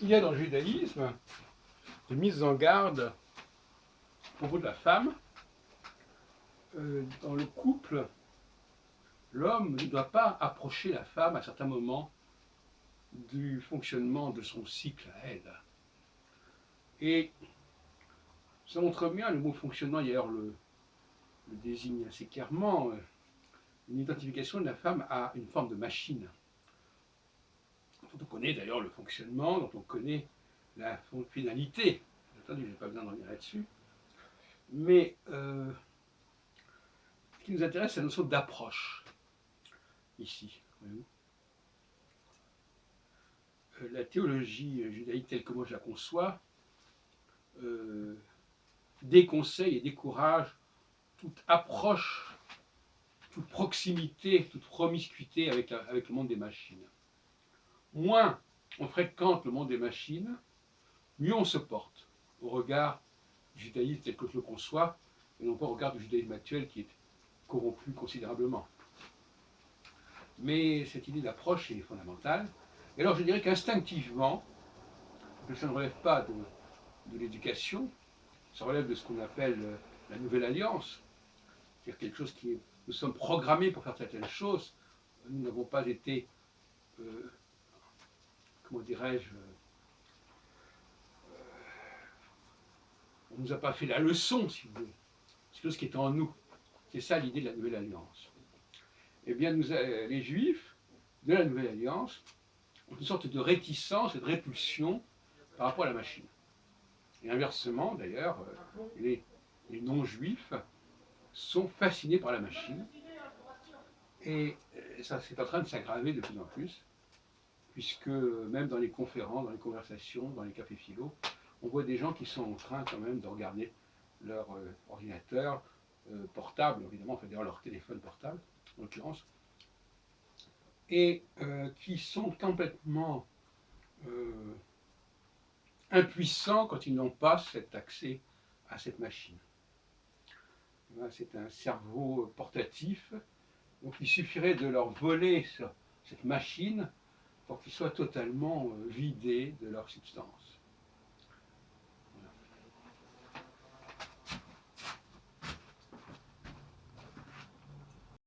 Il y a dans le judaïsme des mises en garde à propos de la femme. Dans le couple, l'homme ne doit pas approcher la femme à certains moments du fonctionnement de son cycle à elle. Et ça montre bien, le mot fonctionnement, d'ailleurs, le désigne assez clairement, une identification de la femme à une forme de machine, dont on connaît d'ailleurs le fonctionnement, dont on connaît la finalité. Entendu, je n'ai pas besoin de revenir là-dessus. Mais ce qui nous intéresse, c'est la notion d'approche, ici. La théologie judaïque telle que moi je la conçois déconseille et décourage toute approche, toute proximité, toute promiscuité avec le monde des machines. Moins on fréquente le monde des machines, mieux on se porte au regard du judaïsme tel que je le conçois, et non pas au regard du judaïsme actuel qui est corrompu considérablement. Mais cette idée d'approche est fondamentale. Et alors je dirais qu'instinctivement, ça ne relève pas de l'éducation, ça relève de ce qu'on appelle la nouvelle alliance, c'est-à-dire quelque chose qui est, nous sommes programmés pour faire certaines choses, nous n'avons pas été, comment dirais-je, on ne nous a pas fait la leçon, si vous voulez, c'est quelque chose qui est en nous, c'est ça l'idée de la nouvelle alliance. Eh bien, les juifs de la nouvelle alliance ont une sorte de réticence et de répulsion par rapport à la machine. Et inversement, d'ailleurs, les non-juifs sont fascinés par la machine. Et ça, c'est en train de s'aggraver de plus en plus, puisque même dans les conférences, dans les conversations, dans les cafés philo, on voit des gens qui sont en train quand même de regarder leur ordinateur portable, évidemment, enfin d'ailleurs leur téléphone portable, en l'occurrence, et qui sont complètement impuissants quand ils n'ont pas cet accès à cette machine. C'est un cerveau portatif, donc il suffirait de leur voler cette machine pour qu'ils soient totalement vidés de leur substance.